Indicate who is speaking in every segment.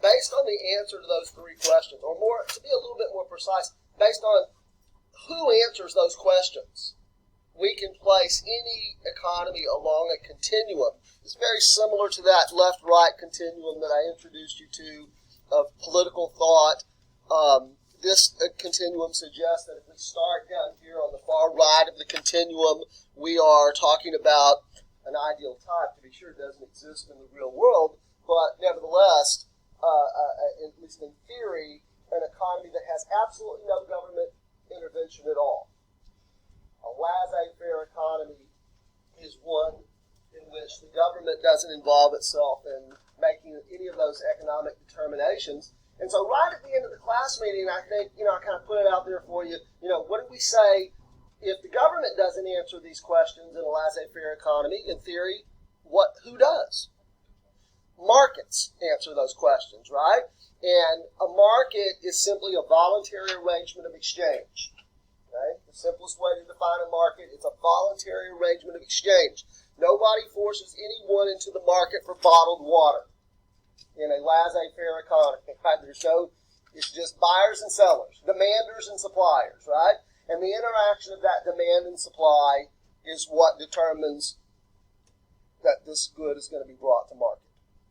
Speaker 1: based on the answer to those three questions, or more, to be a little bit more precise, based on who answers those questions, we can place any economy along a continuum. It's very similar to that left-right continuum that I introduced you to of political thought. This continuum suggests that if we start down here on the far right of the continuum, we are talking about an ideal type. To be sure, it doesn't exist in the real world, but nevertheless, at least in theory, an economy that has absolutely no government intervention at all. A laissez-faire economy is one in which the government doesn't involve itself in making any of those economic determinations. And so right at the end of the class meeting, I think, I kind of put it out there for you, what do we say if the government doesn't answer these questions in a laissez-faire economy? In theory, who does? Markets answer those questions, right? And a market is simply a voluntary arrangement of exchange. Okay? The simplest way to define a market is a voluntary arrangement of exchange. Nobody forces anyone into the market for bottled water in a laissez-faire economy. Right? It's just buyers and sellers, demanders and suppliers, right? And the interaction of that demand and supply is what determines that this good is going to be brought to market,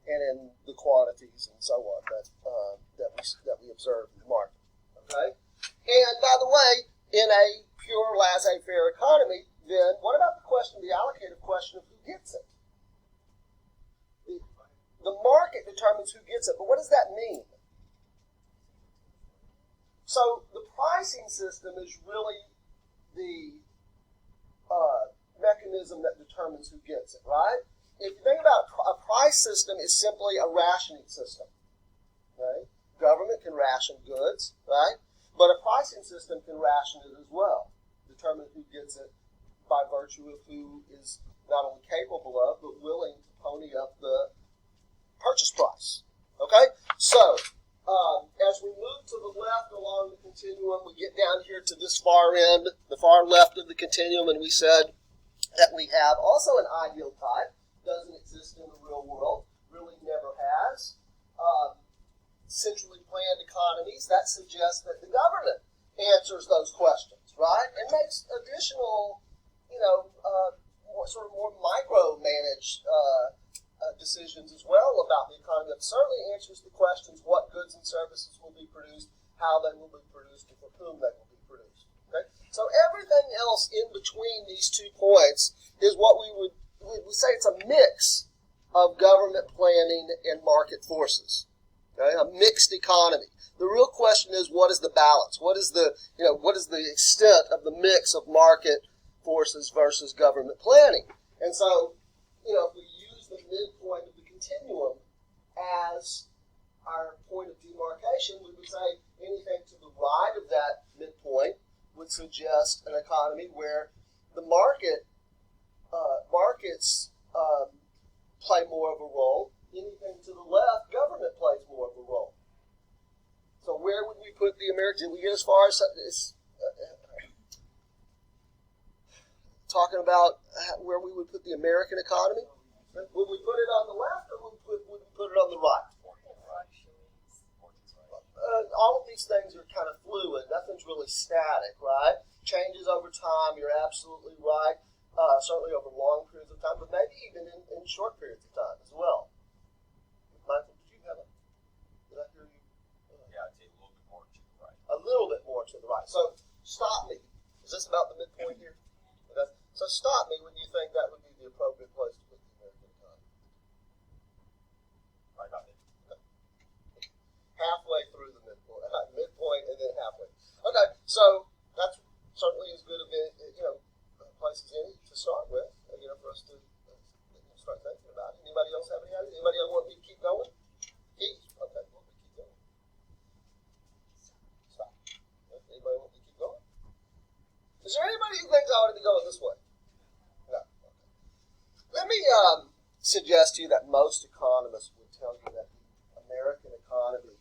Speaker 1: and in the quantities and so on that we observe in the market. Okay? And by the way, in a pure laissez-faire economy, then what about the allocative question of who gets it? The market determines who gets it, but what does that mean? So the pricing system is really the mechanism that determines who gets it, right? If you think about a price system, is simply a rationing system. Right? Government can ration goods, right? But a pricing system can ration it as well, determine who gets it by virtue of who is not only capable of, but willing to pony up the purchase price. Okay? So, as we move to the left along the continuum, we get down here to this far end, the far left of the continuum, and we said that we have also an ideal type. Doesn't exist in the real world, really never has. Centrally planned economies, that suggests that the government answers those questions, right? And makes additional, more micro-managed decisions as well about the economy. That certainly answers the questions: what goods and services will be produced, how they will be produced, and for whom they will be produced. Okay? So everything else in between these 2 points is what we would say it's a mix of government planning and market forces. Okay? A mixed economy. The real question is, what is the balance? What is the extent of the mix of market forces versus government planning? And so, if we use the midpoint of the continuum as our point of demarcation, we would say anything to the right of that midpoint would suggest an economy where the markets play more of a role. Anything to the left, government plays more of a role. So where would we put the American? Did we get as far as talking about where we would put the American economy? Would we put it on the left, or would we put it on the right? All of these things are kind of fluid. Nothing's really static, right? Changes over time. You're absolutely right. Certainly over long periods of time, but maybe even in short periods of time as well. Michael, did I hear you?
Speaker 2: Yeah, I'd say a little bit more to the right.
Speaker 1: A little bit more to the right. So stop me. Is this about the midpoint here? Okay. So stop me when you think that would be the appropriate place to put the American economy.
Speaker 2: Right about it.
Speaker 1: Okay. Halfway through the midpoint and then halfway. Okay, so that's certainly as good a place as any to start with, for us to start thinking about it. Anybody else have any ideas? Anybody else want me to keep going? Keith? Okay, want me to keep going? Stop. Anybody want me to keep going? Is there anybody who thinks I ought to be going this way? No. Okay. Let me suggest to you that most economists would tell you that the American economy,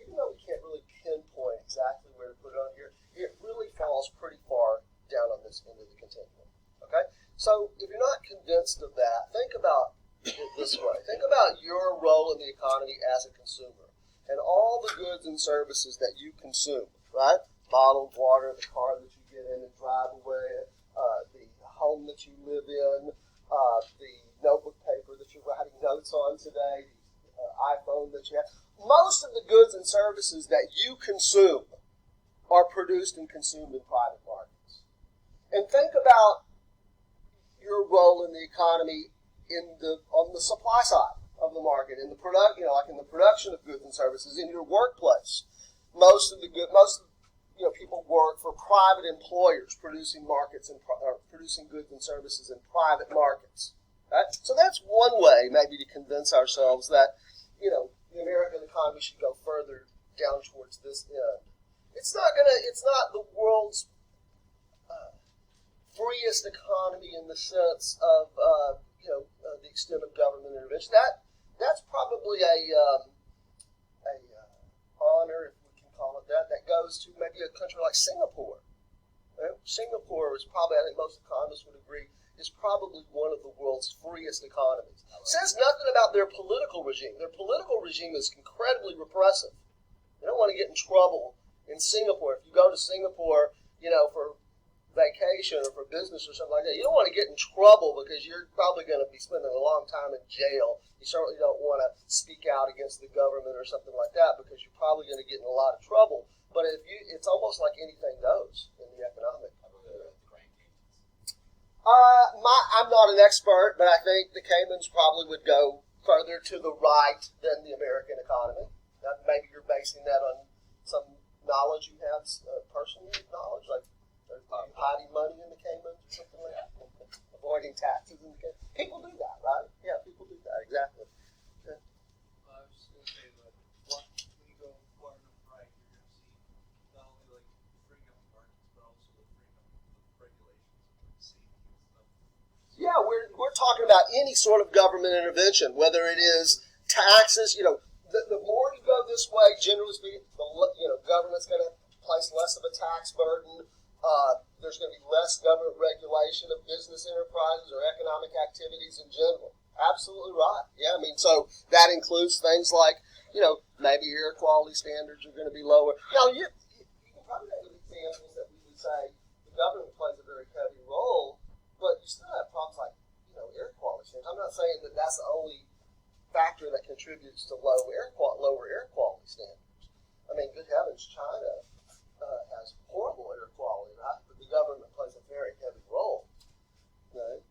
Speaker 1: even though we can't really pinpoint exactly where to put it on here, it really falls pretty far down on this end of the continuum. Okay? So if you're not convinced of that, think about it this way. Think about your role in the economy as a consumer. and all the goods and services that you consume, right? Bottled water, the car that you get in and drive away, the home that you live in, the notebook paper that you're writing notes on today, the iPhone that you have. Most of the goods and services that you consume are produced and consumed in private markets. And think about your role in the economy on the supply side of the market, in the like in the production of goods and services, in your workplace. Most people work for private employers producing producing goods and services in private markets. Right? So that's one way maybe to convince ourselves that, the American economy should go further down towards this end. It's not the world's freest economy in the sense of the extent of government intervention. That's probably a honor, if we can call it that goes to maybe a country like Singapore. Right? Singapore is probably, I think most economists would agree, is probably one of the world's freest economies. It says nothing about their political regime. Their political regime is incredibly repressive. They don't want to get in trouble in Singapore. If you go to Singapore, for vacation or for business or something like that, you don't want to get in trouble because you're probably going to be spending a long time in jail. You certainly don't want to speak out against the government or something like that because you're probably going to get in a lot of trouble. But it's almost like anything goes in the economic. I'm not an expert, but I think the Caymans probably would go further to the right than the American economy. Now, maybe you're basing that on some knowledge you have, personal knowledge, like hiding money in the Caymans or something like that, avoiding taxes in the Caymans. People do that, right? Yeah, people do that, exactly.
Speaker 3: I was just going to say that when you go far enough right, you're going to see not only freeing up the markets, but also the freeing up the regulations and safety and stuff.
Speaker 1: Yeah, we're talking about any sort of government intervention, whether it is taxes. The more you go this way, generally speaking, the government's going to place less of a tax burden. There's going to be less government regulation of business enterprises or economic activities in general. Absolutely right. Yeah, so that includes things like, maybe air quality standards are going to be lower. You can probably make examples that we would say the government plays a very heavy role, but you still have problems like, air quality standards. I'm not saying that that's the only factor that contributes to lower air quality standards. Good heavens, China has horrible air quality, right? But the government plays a very heavy role. Right?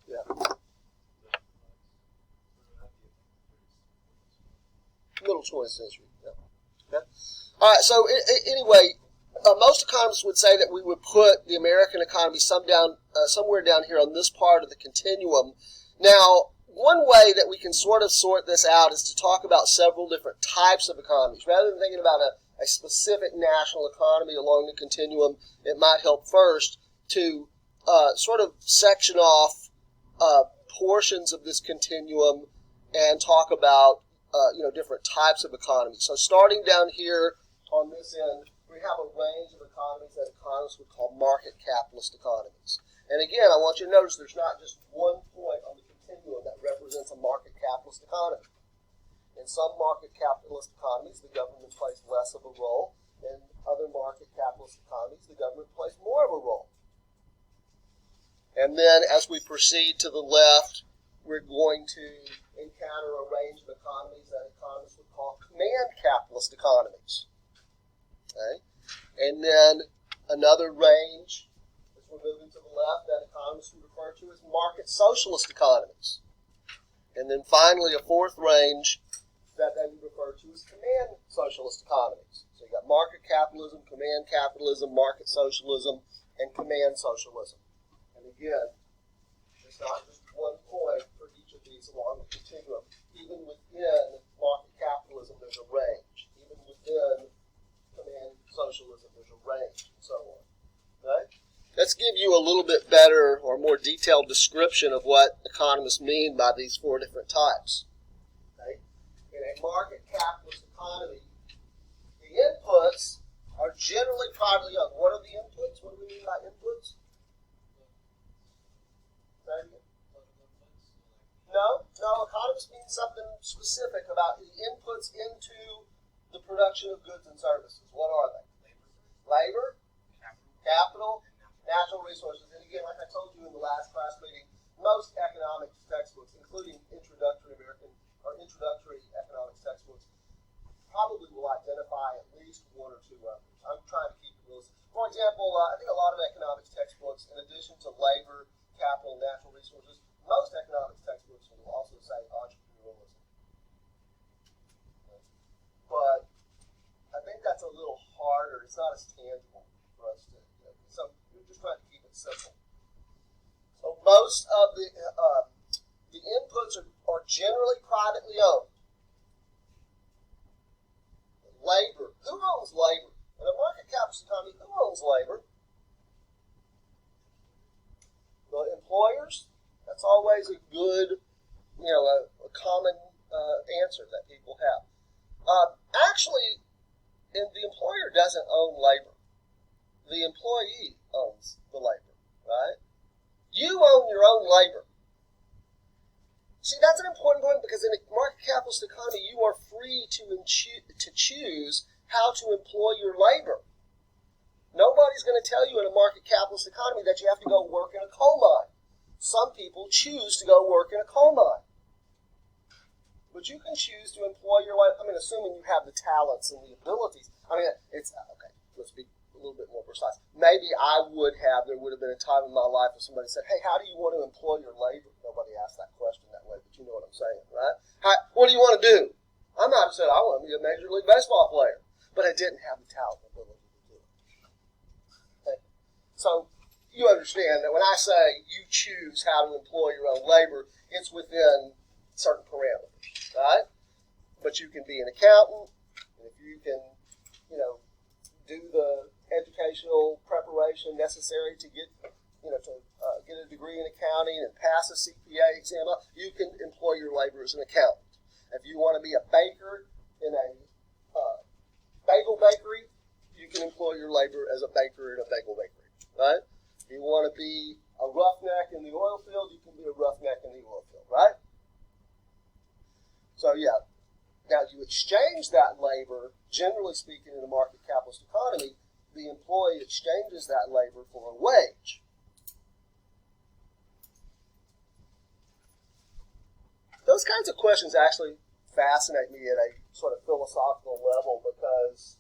Speaker 1: Yeah. Middle 20th century. Yeah. Okay. All right. So anyway, most economists would say that we would put the American economy somewhere down here on this part of the continuum. Now, one way that we can sort of sort this out is to talk about several different types of economies. Rather than thinking about a specific national economy along the continuum, it might help first to sort of section off portions of this continuum and talk about different types of economies. So starting down here on this end, we have a range of economies that economists would call market capitalist economies. And again, I want you to notice there's not just one point on the continuum that represents a market capitalist economy. In some market capitalist economies, the government plays less of a role. In other market capitalist economies, the government plays more of a role. And then as we proceed to the left, we're going to encounter a range of economies that economists would call command capitalist economies. Okay? And then another range, as we're moving to the left, that economists would refer to as market socialist economies. And then finally, a fourth range that they would refer to as command socialist economies. So you got market capitalism, command capitalism, market socialism, and command socialism. And again, there's not just one point for each of these along the continuum. Even within market capitalism, there's a range. Even within command socialism, there's a range, and so on. Okay? Let's give you a little bit better or more detailed description of what economists mean by these four different types. Okay? In a market capitalist economy, the inputs are generally privately owned. What are the inputs? What do we mean by inputs? No. Economist means something specific about the inputs into the production of goods and services. What are they? Labor, capital, natural resources. And again, like I told you in the last class meeting, most economics textbooks, including introductory economics textbooks, probably will identify at least one or two others. I'm trying to keep it real. For example, I think a lot of economics textbooks, in addition to labor, capital, natural resources, most economics textbooks will also say entrepreneurialism. But I think that's a little harder. It's not as tangible for us to, so we're just trying to keep it simple. So most of the inputs are generally privately owned. Labor. Who owns labor? In a market capitalist economy, who owns labor? The employers. That's always a good, a common answer that people have. Actually, the employer doesn't own labor. The employee owns the labor, right? You own your own labor. See, that's an important point because in a market capitalist economy, you are free to choose how to employ your labor. Nobody's going to tell you in a market capitalist economy that you have to go work in a coal mine. Some people choose to go work in a coal mine. But you can choose to employ your life. I mean, assuming you have the talents and the abilities. I mean, it's okay. Let's be a little bit more precise. Maybe there would have been a time in my life where somebody said, "Hey, how do you want to employ your labor?" Nobody asked that question that way, but you know what I'm saying, right? What do you want to do? I might have said, "I want to be a Major League Baseball player," but I didn't have the talent and ability to do it. Okay? So you understand that when I say you choose how to employ your own labor, it's within certain parameters, right? But you can be an accountant, and if you can, do the educational preparation necessary to get, get a degree in accounting and pass a CPA exam, you can employ your labor as an accountant. If you want to be a baker in a bagel bakery, you can employ your labor as a baker in a bagel bakery, right? If you want to be a roughneck in the oil field, you can be a roughneck in the oil field, right? So, yeah. Now, you exchange that labor, generally speaking, in a market capitalist economy, the employee exchanges that labor for a wage. Those kinds of questions actually fascinate me at a sort of philosophical level because,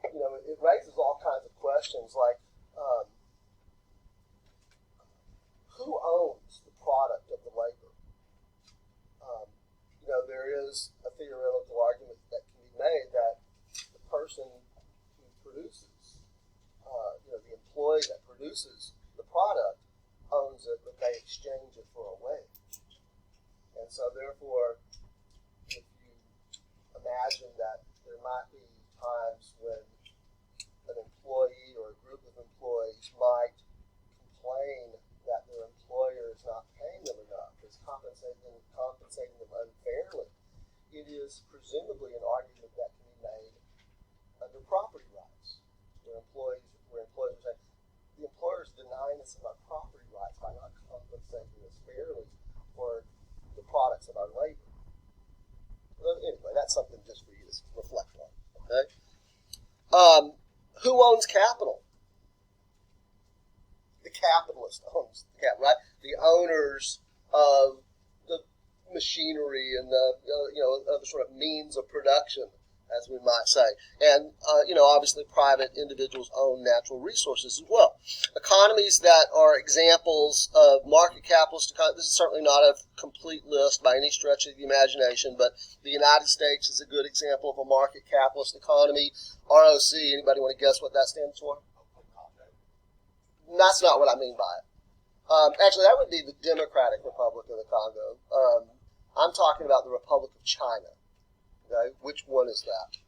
Speaker 1: it raises all kinds of questions like, who owns the product of the labor? There is a theoretical argument that can be made that the person who produces, the employee that produces the product owns it, but they exchange it for a wage. And so therefore, if you imagine that there might be times when an employee or a group of employees might complain that their employer is not paying them enough, is compensating them unfairly, it is presumably an argument that can be made under property rights, where employees are saying, the employer is denying us of our property rights by not compensating us fairly for the products of our labor. Well, anyway, that's something just for you to reflect on. Okay. Who owns capital? The capitalist owns the capital, right? The owners of the machinery and the other sort of means of production, as we might say. And, obviously private individuals own natural resources as well. Economies that are examples of market capitalist economy, this is certainly not a complete list by any stretch of the imagination, but the United States is a good example of a market capitalist economy. ROC, anybody want to guess what that stands for? That's not what I mean by it. Actually, that would be the Democratic Republic of the Congo. I'm talking about the Republic of China. Okay? Which one is that?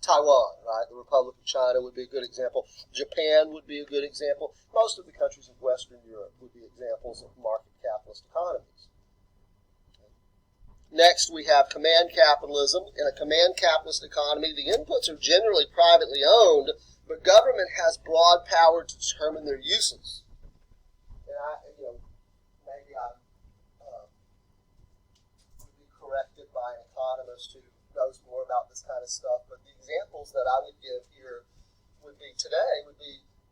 Speaker 1: Taiwan, right? The Republic of China would be a good example. Japan would be a good example. Most of the countries of Western Europe would be examples of market capitalist economies. Okay. Next, we have command capitalism. In a command capitalist economy, the inputs are generally privately owned, but government has broad power to determine their uses. And maybe maybe I would be corrected by an economist who knows more about this kind of stuff. But the examples that I would give here would be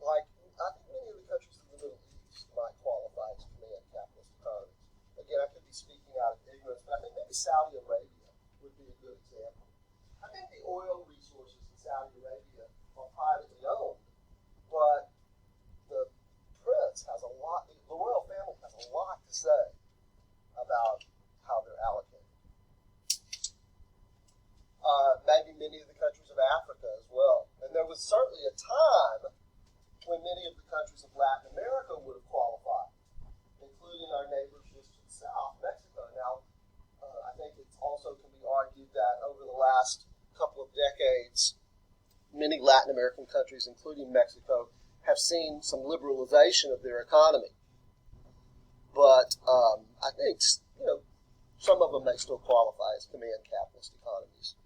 Speaker 1: like, I think many of the countries in the Middle East might qualify as command capitalist economies. Again, I could be speaking out of ignorance, but I think maybe Saudi Arabia would be a good example. I think the oil resources in Saudi Arabia are privately owned, but the prince has a lot, the royal family has a lot to say about how they're allocated. Maybe many of the countries of Africa as well. And there was certainly a time when many of the countries of Latin America would have qualified, including our neighbors just to the south, Mexico. Now, I think it also can be argued that over the last couple of decades, many Latin American countries, including Mexico, have seen some liberalization of their economy. But I think, some of them may still qualify as command capitalist economies.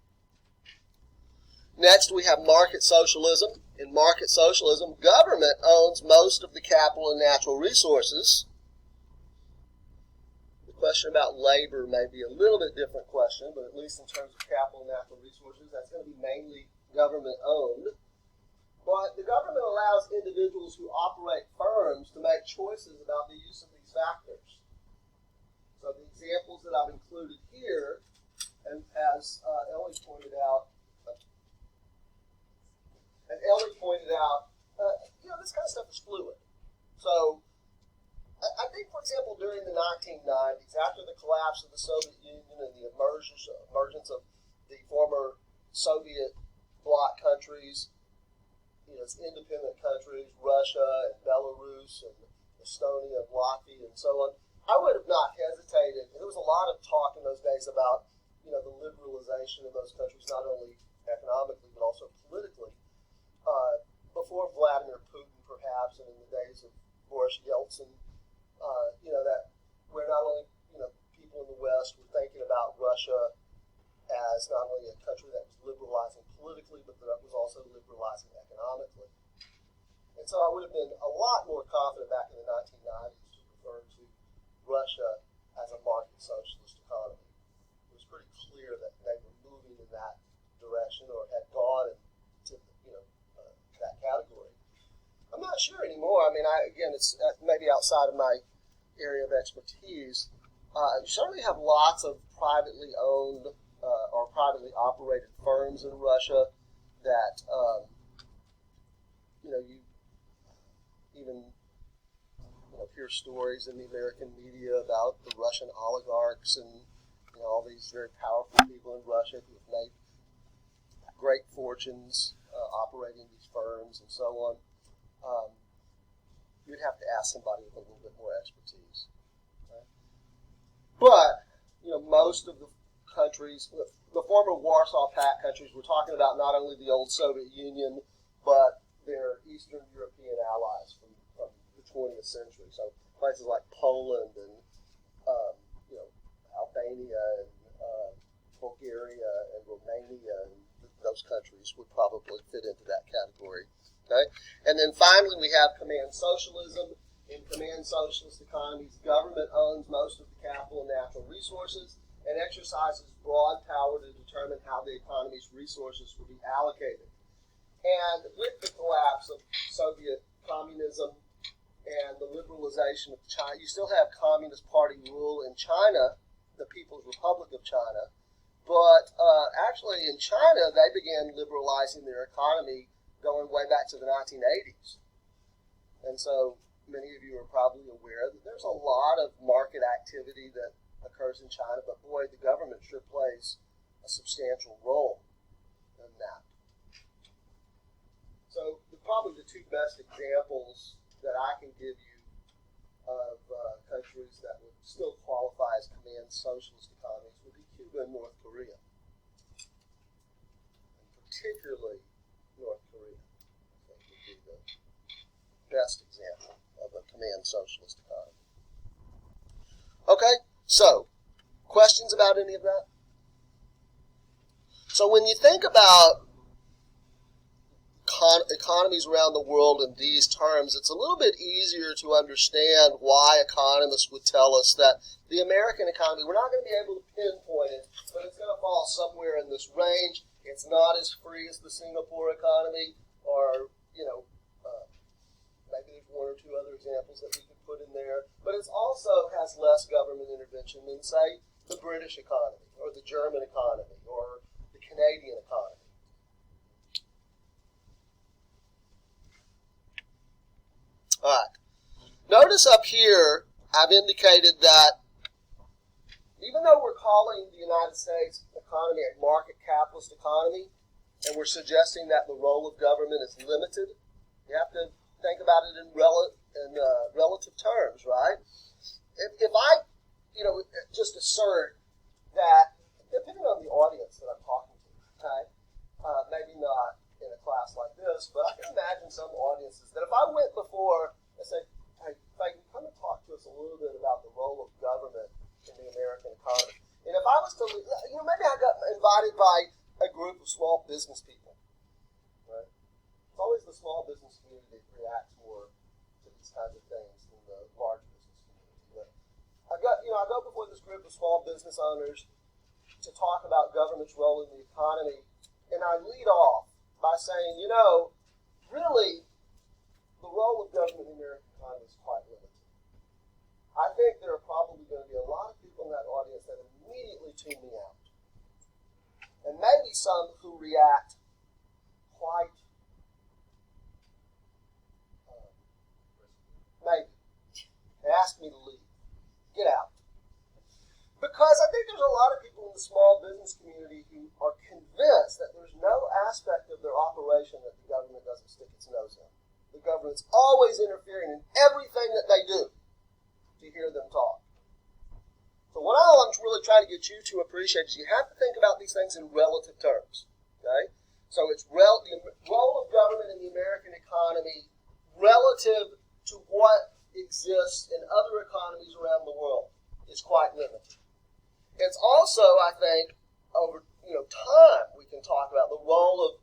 Speaker 1: Next, we have market socialism. In market socialism, government owns most of the capital and natural resources. The question about labor may be a little bit different question, but at least in terms of capital and natural resources, that's going to be mainly government owned. But the government allows individuals who operate firms to make choices about the use of these factors. So the examples that I've included here, and as Ellie pointed out, this kind of stuff is fluid. So I think, for example, during the 1990s, after the collapse of the Soviet Union and the emergence of the former Soviet bloc countries, as independent countries, Russia and Belarus and Estonia and Latvia and so on, I would have not hesitated. There was a lot of talk in those days about, the liberalization in those countries, not only economically but also politically. Before Vladimir Putin, perhaps, and in the days of Boris Yeltsin, that where not only, people in the West were thinking about Russia as not only a country that was liberalizing politically, but that was also liberalizing economically. And so I would have been a lot more confident back in the 1990s to refer to Russia as a market socialist economy. It was pretty clear that they were moving in that direction or had gone into that category. I'm not sure anymore. I mean, it's maybe outside of my area of expertise. You certainly have lots of privately owned or privately operated firms in Russia that, you even hear stories in the American media about the Russian oligarchs and all these very powerful people in Russia who have made great fortunes operating these firms and so on. You'd have to ask somebody with a little bit more expertise. Right? But, most of the countries, the former Warsaw Pact countries, we're talking about not only the old Soviet Union, but their Eastern European allies from the 20th century. So places like Poland and, Albania and Bulgaria and Romania and those countries would probably fit into that category. Okay? And then finally, we have command socialism. In command socialist economies, government owns most of the capital and natural resources and exercises broad power to determine how the economy's resources will be allocated. And with the collapse of Soviet communism and the liberalization of China, you still have Communist Party rule in China, the People's Republic of China, but actually in China, they began liberalizing their economy going way back to the 1980s. And so many of you are probably aware that there's a lot of market activity that occurs in China, but boy, the government sure plays a substantial role in that. So probably the two best examples that I can give you of countries that would still qualify as command socialist economies would be Cuba and North Korea. And particularly North Korea, I think, would be the best example of a command socialist economy. Okay, so questions about any of that? So when you think about economies around the world in these terms, it's a little bit easier to understand why economists would tell us that the American economy, we're not going to be able to pinpoint it, but it's going to fall somewhere in this range. It's not as free as the Singapore economy, or, maybe there's one or two other examples that we could put in there, but it also has less government intervention than, say, the British economy, or the German economy, or the Canadian economy. All right. Notice up here, I've indicated that even though we're calling the United States economy a market capitalist economy, and we're suggesting that the role of government is limited, you have to think about it in relative terms, right? If I, just assert that, depending on the audience that I'm talking to, okay, maybe not in a class like this, but I can imagine some audiences that if I went before and said, hey, Clayton, come and talk to us a little bit about the role of government in the American economy. And if I was to, maybe I got invited by a group of small business people, right? It's always the small business community that reacts more to these kinds of things than the large business community. But I go before this group of small business owners to talk about government's role in the economy, and I lead off by saying, really, the role of government in the American economy is quite limited. I think there are probably going to be a lot of people in that audience that immediately tune me out. And maybe some who react quite, maybe, and ask me to leave. Get out. Because I think there's a lot of people in the small business community who are convinced that there's no aspect of their operation that the government doesn't stick its nose in. The government's always interfering in everything that they do to hear them talk. So what I'm really trying to get you to appreciate is you have to think about these things in relative terms. Okay? So it's the role of government in the American economy relative to what exists in other economies around the world is quite limited. It's also, I think, over time we can talk about the role of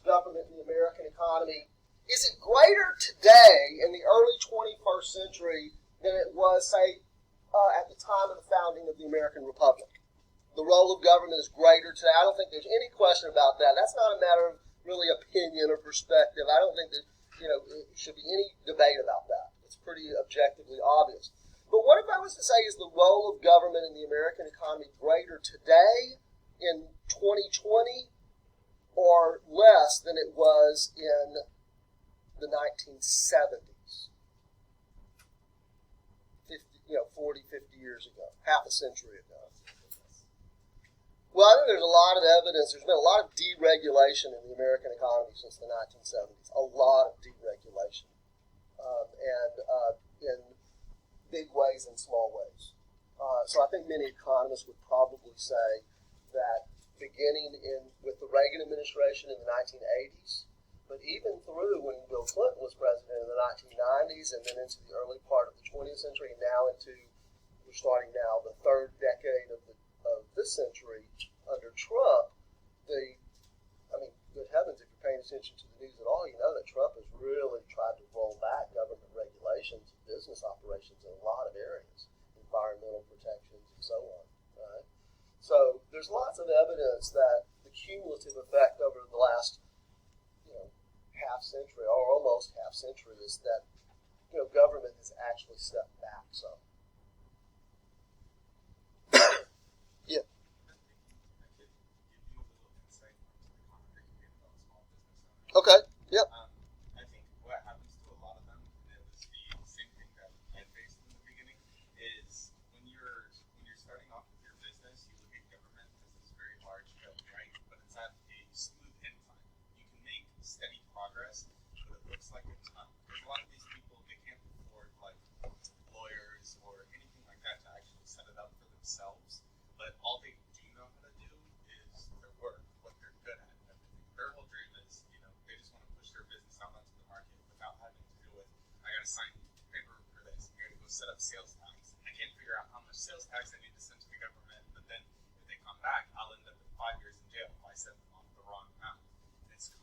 Speaker 1: government in the American economy. Is it greater today in the early 21st century than it was, say, at the time of the founding of the American Republic? The role of government is greater today. I don't think there's any question about that. That's not a matter of really opinion or perspective. I don't think that there should be any debate about that. It's pretty objectively obvious. But what if I was to say, is the role of government in the American economy greater today in 2020 or less than it was in the 1970s, 40, 50 years ago, half a century ago? Well, I think there's a lot of evidence. There's been a lot of deregulation in the American economy since the 1970s. A lot of deregulation. In big ways and small ways. So I think many economists would probably say that beginning with the Reagan administration in the 1980s, but even through when Bill Clinton was president in the 1990s, and then into the early part of the 20th century, and now we're starting now the third decade of this century under Trump. Good heavens, if you're paying attention to the news at all, you know that Trump has really tried to roll back government regulations and business operations in a lot of areas, environmental protections and so on. Right? So there's lots of evidence that the cumulative effect over the last half century or almost half century is that government has actually stepped back some. Yeah. Okay. Yep.
Speaker 4: I think what happens to a lot of them, and it was the same thing that I faced in the beginning, is when you're starting off with your business, you look at government as this very large bill, right? But it's at a smooth incline. You can make steady progress, but it looks like a ton. Because a lot of these people, they can't afford like lawyers or anything like that to actually set it up for themselves. But all they do know how to do is their work, what they're good at, and everything. Their whole dream is, they just want to push their business out onto the market without having to do with, I got to sign paperwork for this, I got to go set up sales tax. I can't figure out how much sales tax I need to send to the government, but then if they come back, I'll end up with 5 years in jail if I send them off the wrong amount.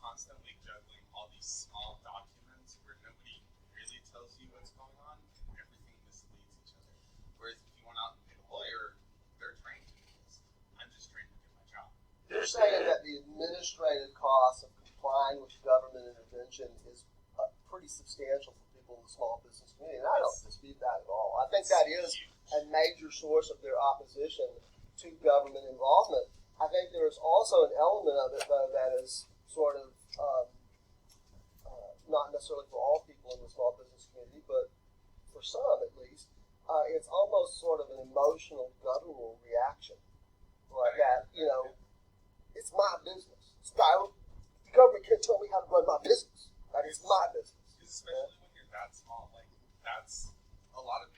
Speaker 4: constantly juggling all these small documents where nobody really tells you what's going on, and everything misleads each other. Whereas if you went out and paid a lawyer, they're trained to do this. I'm just trained to do my job.
Speaker 1: You're saying that the administrative costs of complying with government intervention is pretty substantial for people in the small business community, and I don't dispute that at all. I think that is a major source of their opposition to government involvement. I think there is also an element of it, though, that is sort of not necessarily for all people in the small business community, but for some at least, it's almost sort of an emotional, guttural reaction. Like that, you know, it's my business. The government can't tell me how to run my business. That is my business.
Speaker 4: Especially when you're that small, like that's for a lot of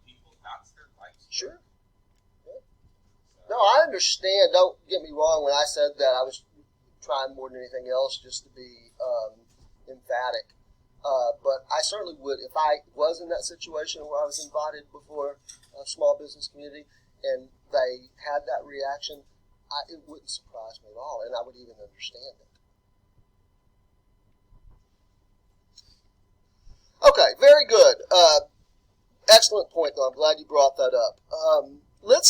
Speaker 4: people, that's their life story.
Speaker 1: Sure. Yeah. No, I understand. Don't get me wrong. When I said that, I was trying more than anything else just to be emphatic. But I certainly would, if I was in that situation where I was invited before a small business community and they had that reaction, it wouldn't surprise me at all, and I would even understand it. Okay, very good. Excellent point, though. I'm glad you brought that up. Let's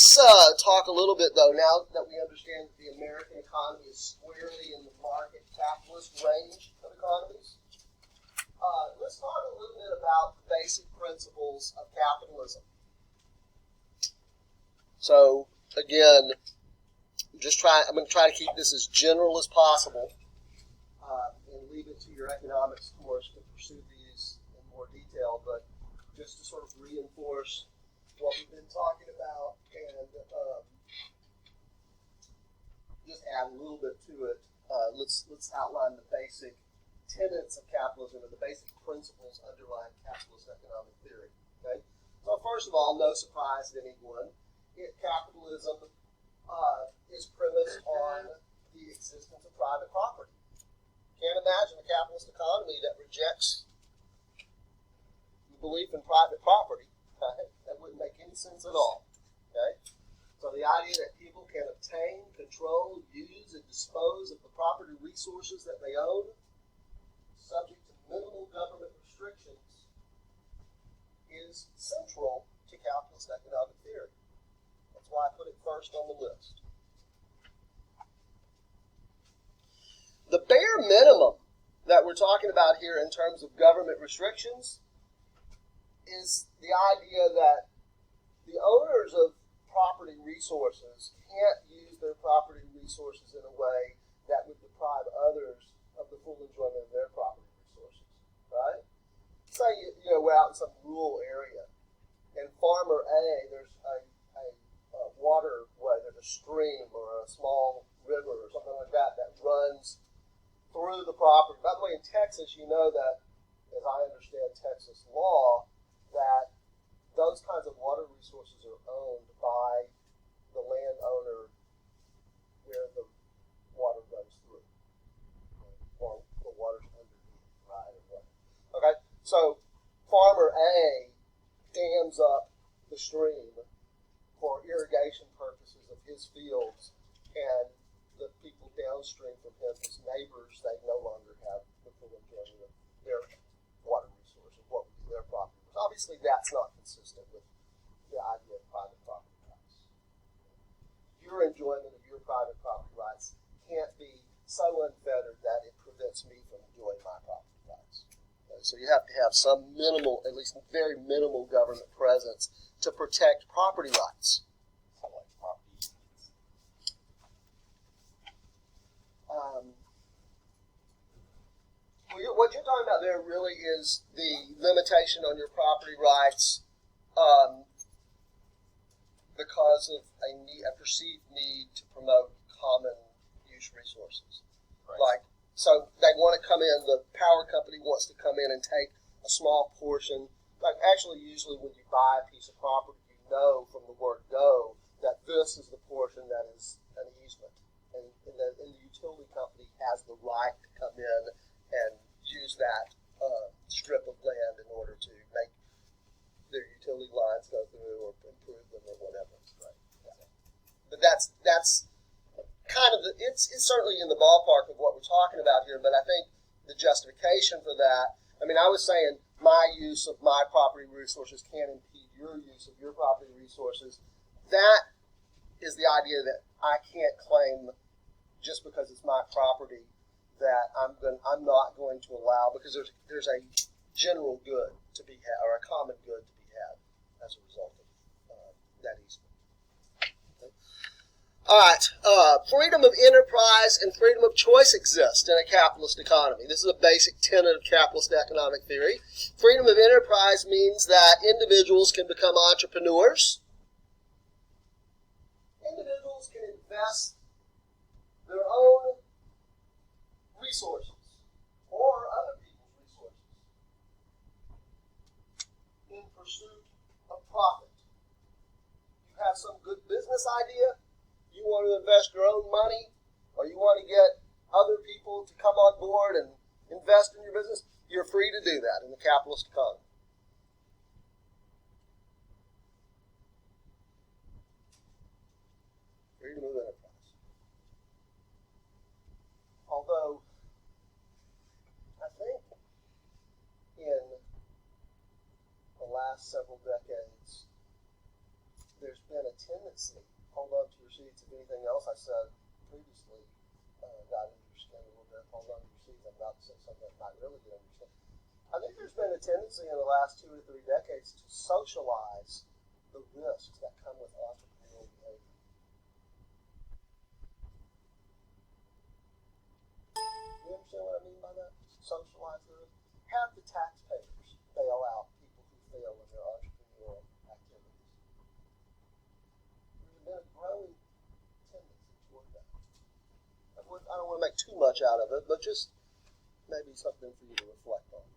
Speaker 1: talk a little bit, though, now that we understand that the American economy is squarely in the market capitalist range of economies. Let's talk a little bit about the basic principles of capitalism. So, again, I'm going to try to keep this as general as possible and leave it to your economics course to pursue these in more detail, but just to sort of reinforce what we've been talking about and just add a little bit to it, let's outline the basic tenets of capitalism or the basic principles underlying capitalist economic theory. Okay? So first of all, no surprise to anyone, capitalism is premised on the existence of private property. Can't imagine a capitalist economy that rejects the belief in private property. Okay? That wouldn't make any sense at all. Okay? So the idea that people can obtain, control, use, and dispose of the property resources that they own, subject to minimal government restrictions, is central to capitalist economic theory. That's why I put it first on the list. The bare minimum that we're talking about here in terms of government restrictions is the idea that the owners of property resources can't use their property resources in a way that would deprive others of the full enjoyment of their property resources, right? Say we're out in some rural area, and farmer A, there's a waterway, there's a stream or a small river or something like that that runs through the property. By the way, in Texas, you know that, as I understand Texas law, that those kinds of water resources are owned by the landowner where the water runs through, or the water's underneath, right? Or what. Okay, so farmer A dams up the stream for irrigation purposes of his fields, and the people downstream from him, his neighbors, they no longer have the full enjoyment of their water resources, what would be their property. Obviously, that's not consistent with the idea of private property rights. Your enjoyment of your private property rights can't be so unfettered that it prevents me from enjoying my property rights. Okay? So you have to have some minimal, at least very minimal government presence to protect property rights. What you're talking about there really is the limitation on your property rights because of a perceived need to promote common use resources.
Speaker 2: Right.
Speaker 1: So they want to come in, the power company wants to come in and take a small portion. Actually, usually when you buy a piece of property, you know from the word go that this is the portion that is an easement. And the utility company has the right to come in and use that strip of land in order to make their utility lines go through or improve them or whatever. Right. Yeah. But that's kind of it's certainly in the ballpark of what we're talking talking about here, but I think the justification for that, I mean, I was saying my use of my property resources can't impede your use of your property resources. That is the idea that I can't claim just because it's my property that I'm not going to allow, because there's a general good to be had, or a common good to be had as a result of that easement. Okay. All right, freedom of enterprise and freedom of choice exist in a capitalist economy. This is a basic tenet of capitalist economic theory. Freedom of enterprise means that individuals can become entrepreneurs. Individuals can invest their own resources or other people's resources in pursuit of profit. You have some good business idea, you want to invest your own money, or you want to get other people to come on board and invest in your business, you're free to do that in the capitalist economy. Freedom of enterprise. Although, I think in the last several decades, there's been a tendency, hold on to your seats, if anything else I said previously got under your skin a little bit, hold on to your seats, I'm about to say something that might really get under your skin. I think there's been a tendency in the last 2 or 3 decades to socialize the risks that come with entrepreneurial behavior. You understand what I mean by that? Socialize the risk. Have the taxpayers bail out people who fail in their entrepreneurial activities. There's been a growing tendency toward that. I don't want to make too much out of it, but just maybe something for you to reflect on.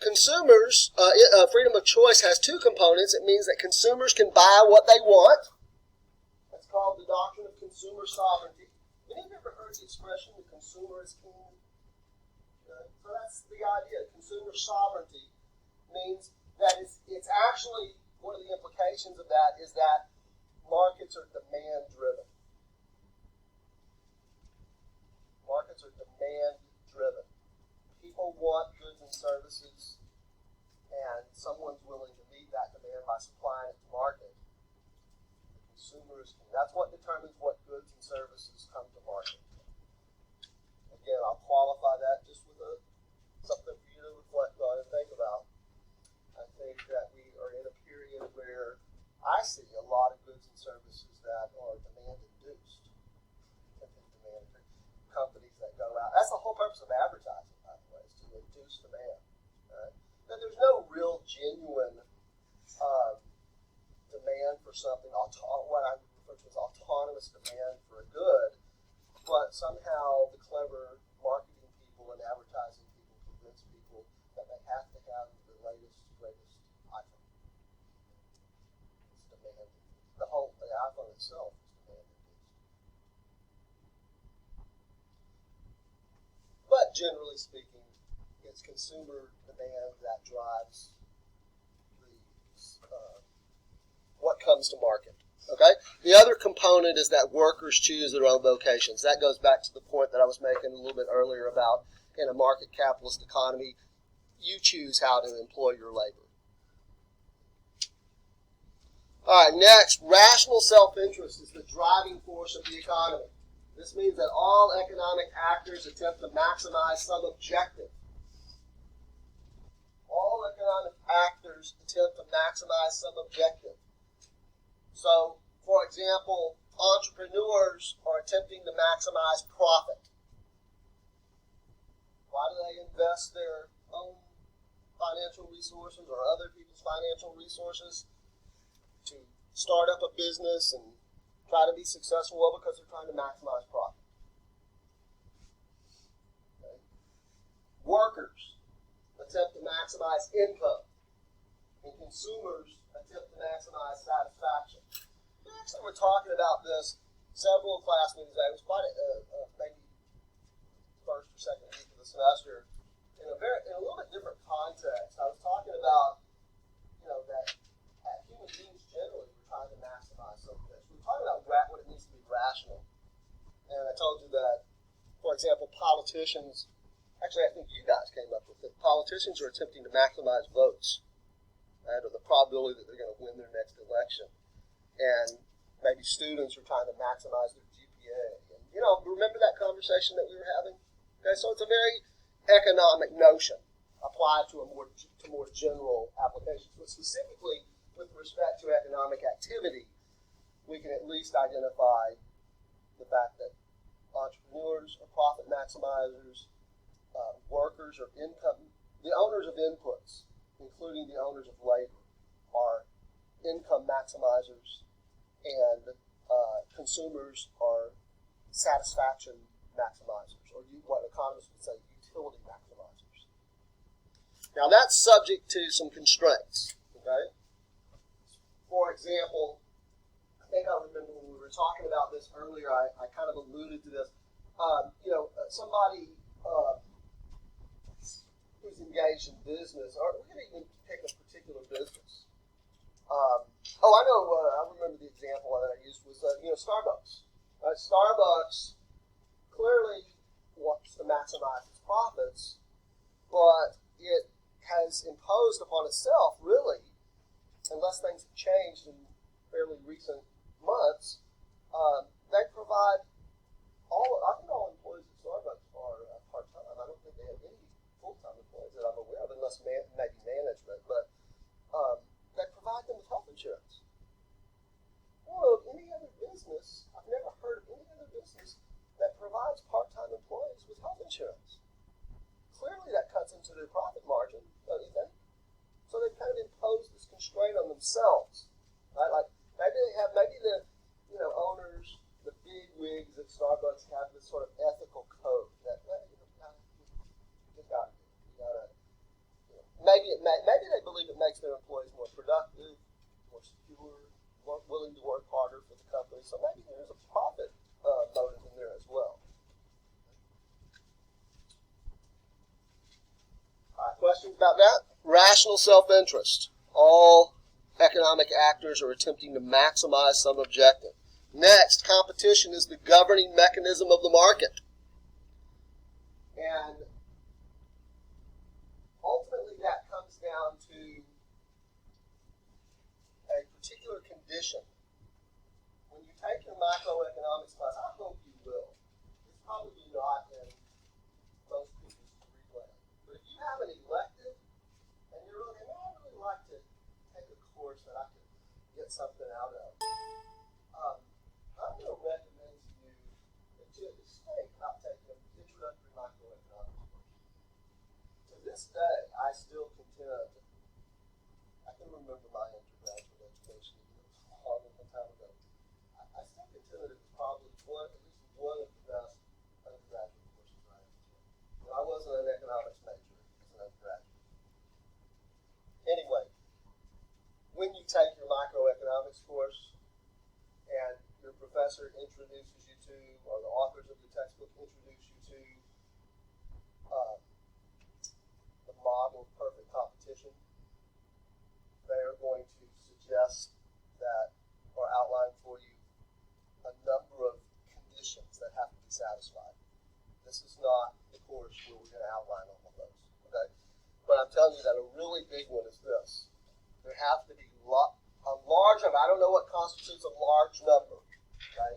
Speaker 1: Consumers, freedom of choice has 2 components. It means that consumers can buy what they want. That's called the doctrine of consumer sovereignty. Have you ever heard the expression, the consumer is king? So that's the idea. Consumer sovereignty means that it's actually, one of the implications of that is that markets are demand-driven. Markets are demand-driven. People want goods and services, and someone's willing to meet that demand by supplying it to market. The consumer is king. That's what determines what goods and services come to market. Again, I'll qualify that just with something for you to reflect on and think about. I think that we are in a period where I see a lot of goods and services that are demand-induced. Companies that go out. That's the whole purpose of advertising, by the way, is to induce demand. Right? Now, there's no real genuine demand for something, what I refer to as autonomous demand for a good, but somehow the clever marketing people and advertising people convince people that they have to have the latest, greatest iPhone. It's demanded. The iPhone itself is demanded. But generally speaking, it's consumer demand that drives what comes to market. Okay? The other component is that workers choose their own vocations. That goes back to the point that I was making a little bit earlier about in a market capitalist economy, you choose how to employ your labor. All right, next, rational self-interest is the driving force of the economy. This means that all economic actors attempt to maximize some objective. All economic actors attempt to maximize some objective. So, for example, entrepreneurs are attempting to maximize profit. Why do they invest their own financial resources or other people's financial resources? To start up a business and try to be successful? Well, because they're trying to maximize profit. Okay. Workers attempt to maximize income, and consumers attempt to maximize satisfaction. Actually, we're talking about this several class meetings. It was quite maybe first or second week of the semester in a little bit different context. I was talking about that human beings generally we're trying to maximize some of this. We were talking about what it means to be rational, and I told you that for example, politicians, actually I think you guys came up with it, politicians are attempting to maximize votes, right, or the probability that they're going to win their next election. And maybe students are trying to maximize their GPA. And, remember that conversation that we were having? Okay, so it's a very economic notion applied to more general applications. But specifically with respect to economic activity, we can at least identify the fact that entrepreneurs are profit maximizers, workers are the owners of inputs, including the owners of labor, are income maximizers, and consumers are satisfaction maximizers, or what economists would say, utility maximizers. Now that's subject to some constraints, okay? For example, I think I remember when we were talking about this earlier, I kind of alluded to this. Somebody who's engaged in business, or we're going to even pick a particular business. I know. I remember the example that I used was Starbucks. Starbucks clearly wants to maximize its profits, but it has imposed upon itself, really, unless things have changed in fairly recent months, they provide I think all employees at Starbucks are part-time. I don't think they have any full-time employees that I'm aware of, unless maybe management, but they provide them with health insurance. Well, any other business, I've never heard of any other business that provides part-time employees with health insurance. Clearly that cuts into their profit margin, don't you think? So they've kind of imposed this constraint on themselves, right? Like maybe the owners, the big wigs at Starbucks have this sort of ethical code that maybe they believe it makes their employees more productive, more secure, more willing to work harder for the company. So maybe there's a profit motive in there as well. All right, questions about that? Rational self-interest. All economic actors are attempting to maximize some objective. Next, competition is the governing mechanism of the market. And ultimately that comes down to a particular condition. When you take your macroeconomics class, I hope you will. It's probably not in most people's curriculum. But if you have an elective, and I'd really like to take a course that I could get something out of, I'm going to recommend to you that you just think about taking an introductory microeconomics course. To this day, I still contend, I can remember my undergraduate education, it was a long time ago. I still contend that it was probably at least one of the best undergraduate courses I ever took. I wasn't an economics major as an undergraduate. Anyway, when you take your microeconomics course and your professor introduces you to, or the authors of the textbook introduce you to the model of perfect competition, they are going to suggest that, or outline for you, a number of conditions that have to be satisfied. This is not the course where we're going to outline all of those, okay? But I'm telling you that a really big one is this. There have to be a large number. I don't know what constitutes a large number, okay?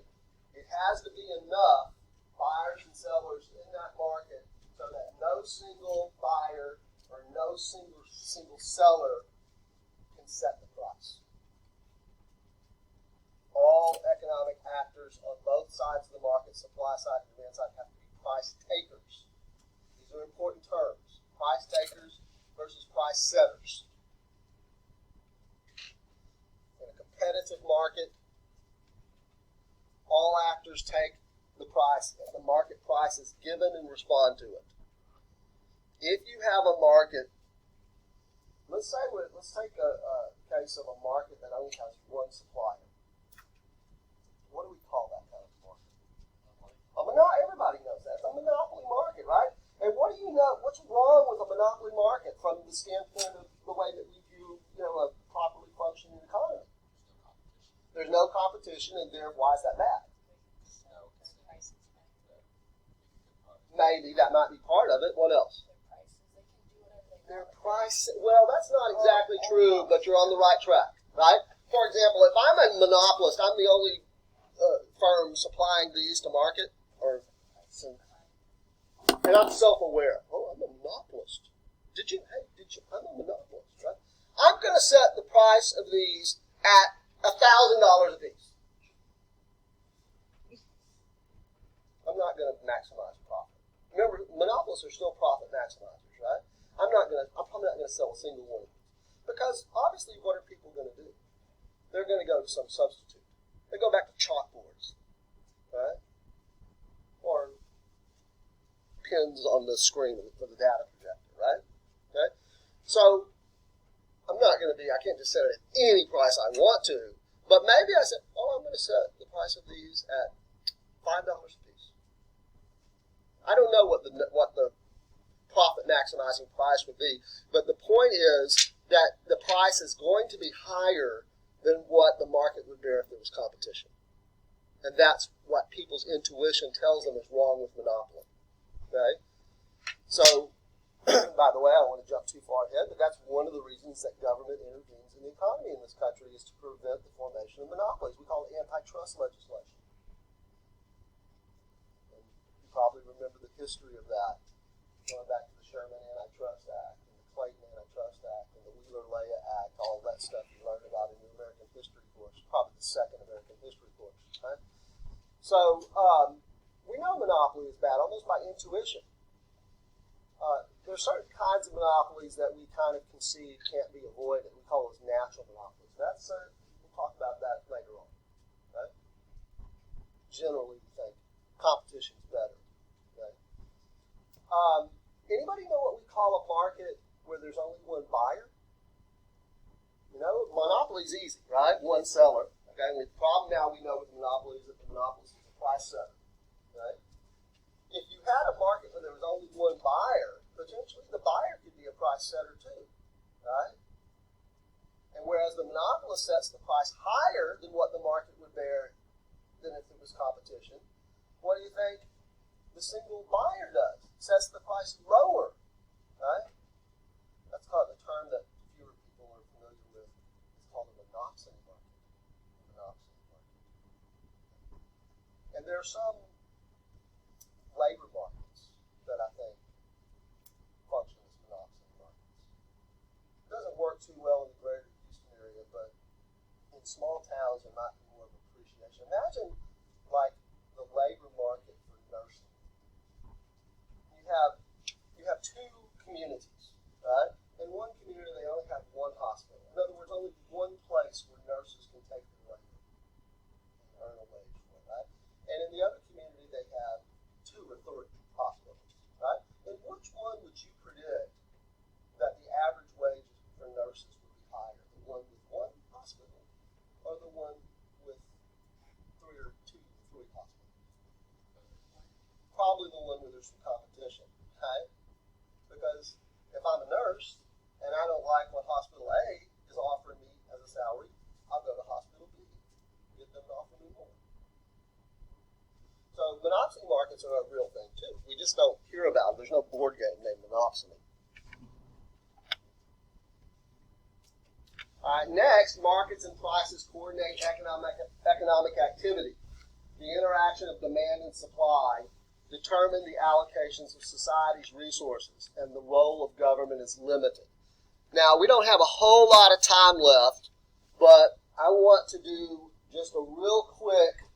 Speaker 1: It has to be enough buyers and sellers in that market so that no single buyer or no single seller can set the price. All economic actors on both sides of the market, supply side and demand side, have to be price takers. These are important terms. Price takers versus price setters. In a competitive market, all actors take the price, and the market price is given and respond to it. If you have a market, let's take a case of a market that only has one supplier. What do we call that kind of market? Everybody knows that. It's a monopoly market, right? And what do you know? What's wrong with a monopoly market from the standpoint of the way that we view, a properly functioning economy? There's no competition, and why is that bad? Maybe that might be part of it. What else?
Speaker 5: Their prices, they can do whatever they want.
Speaker 1: Their price. Well, that's not exactly true, but you're on the right track, right? For example, if I'm a monopolist, I'm the only firm supplying these to market, and I'm self-aware. Oh, I'm a monopolist. I'm a monopolist, right? I'm going to set the price of these at $1,000 a piece. I'm not going to maximize profit. Remember, monopolists are still profit maximizers, right? I'm probably not going to sell a single one of these. Because obviously, what are people going to do? They're going to go to some substitute. They go back to chalkboards, right? Or pins on the screen for the data projector, right? Okay? So, I can't just set it at any price I want to, but maybe I said, I'm going to set the price of these at $5 a piece. I don't know what the profit maximizing price would be, but the point is that the price is going to be higher than what the market would bear if there was competition. And that's what people's intuition tells them is wrong with monopoly. Okay? So, by the way, I don't want to jump too far ahead, but that's one of the reasons that government intervenes in the economy in this country is to prevent the formation of monopolies. We call it antitrust legislation. And you probably remember the history of that, going back to the Sherman Antitrust Act, and the Clayton Antitrust Act, and the Wheeler-Leah Act, all that stuff you learned about in your American history course, probably the second American history course. Right? So, we know monopoly is bad almost by intuition. There are certain kinds of monopolies that we kind of concede can't be avoided. We call those natural monopolies. We'll talk about that later on. Right? Generally, we think competition is better. Okay? Anybody know what we call a market where there's only one buyer? You know, monopoly is easy, right? One seller. Okay. And the problem now we know with monopoly is that the monopolist is a price setter. Right? If you had a market where there was only one buyer, potentially the buyer could be a price setter too, right? And whereas the monopolist sets the price higher than what the market would bear than if it was competition, what do you think the single buyer does? Sets the price lower, right? That's called the term that fewer people are familiar with. It's called a monopsony market. And there are some labor markets that I think function as monopsony markets. It doesn't work too well in the greater Houston area, but in small towns there might be more of appreciation. Imagine like the labor market for nursing. You have two communities, right? In one community they only have one hospital. In other words, only one place where nurses can take their labor and earn a wage for it, right? And in the other community they have 2 or 3 hospitals, right? And which one would you predict that the average wage for nurses would be higher? The one with one hospital or the one with 2 or 3 hospitals? Probably the one where there's some competition, okay? Because if I'm a nurse and I don't like what hospital A is offering me as a salary, I'll go to hospital B, get them to offer me more. So monopsony markets are a real thing too. We just don't hear about them. There's no board game named monopsony. All right, next, markets and prices coordinate economic activity. The interaction of demand and supply determine the allocations of society's resources, and the role of government is limited. Now, we don't have a whole lot of time left, but I want to do just a real quick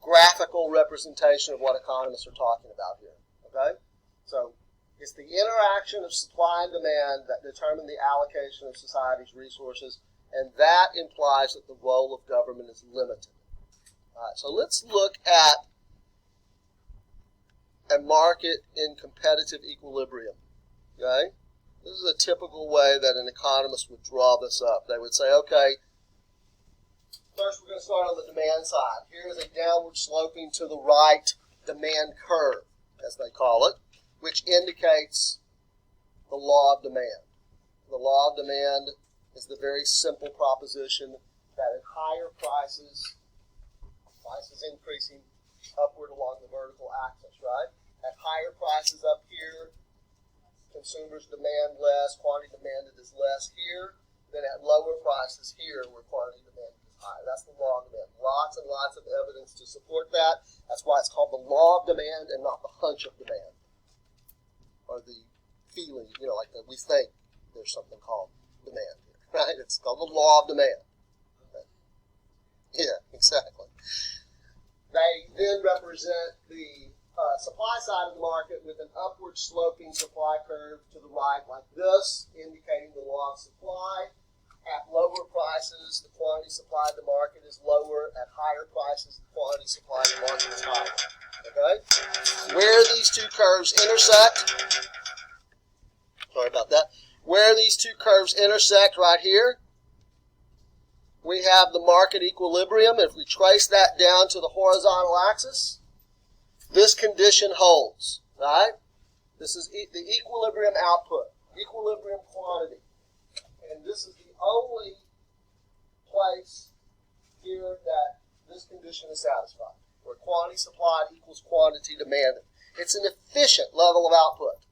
Speaker 1: graphical representation of what economists are talking about here. Okay? So, it's the interaction of supply and demand that determine the allocation of society's resources, and that implies that the role of government is limited. All right, so let's look at a market in competitive equilibrium. Okay? This is a typical way that an economist would draw this up. They would say, okay, first we're going to start on the demand side. Here is a downward sloping to the right demand curve, as they call it, which indicates the law of demand. The law of demand is the very simple proposition that at higher prices increasing upward along the vertical axis, right? at higher prices up here, consumers demand less, quantity demanded is less here, than at lower prices here where quantity demanded is higher. That's the law of demand. Lots and lots of evidence to support that. That's why it's called the law of demand and not the hunch of demand. Or the feeling, like that we think there's something called demand here, right? It's called the law of demand. Yeah, exactly. They then represent the supply side of the market with an upward sloping supply curve to the right like this, indicating the law of supply. At lower prices, the quantity supplied to the market is lower. At higher prices, the quantity supplied to the market is higher. Okay? Where these two curves intersect, sorry about that. Where these two curves intersect right here, we have the market equilibrium. If we trace that down to the horizontal axis, this condition holds, right? This is the equilibrium output, equilibrium quantity. And this is the only place here that this condition is satisfied, where quantity supplied equals quantity demanded. It's an efficient level of output.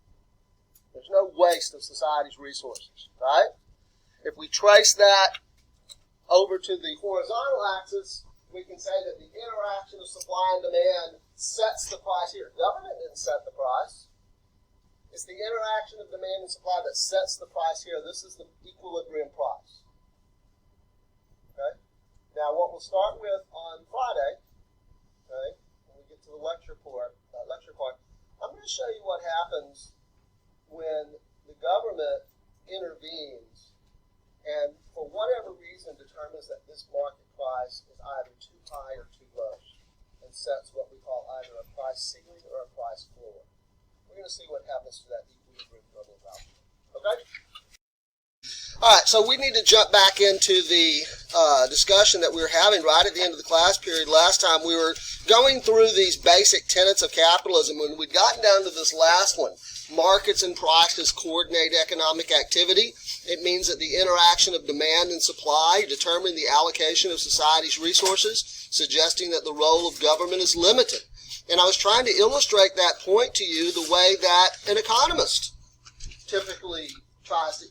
Speaker 1: There's no waste of society's resources, right? If we trace that over to the horizontal axis, we can say that the interaction of supply and demand sets the price here. Government didn't set the price. It's the interaction of demand and supply that sets the price here. This is the equilibrium price. Okay? Now, what we'll start with on Friday, okay, when we get to the lecture part, I'm going to show you what happens when the government intervenes and for whatever reason determines that this market price is either too high or too low and sets what we call either a price ceiling or a price floor. We're going to see what happens to that equilibrium level of output. Okay? All right, so we need to jump back into the discussion that we were having right at the end of the class period. Last time we were going through these basic tenets of capitalism. When we'd gotten down to this last one, markets and prices coordinate economic activity. It means that the interaction of demand and supply determine the allocation of society's resources, suggesting that the role of government is limited. And I was trying to illustrate that point to you the way that an economist typically tries to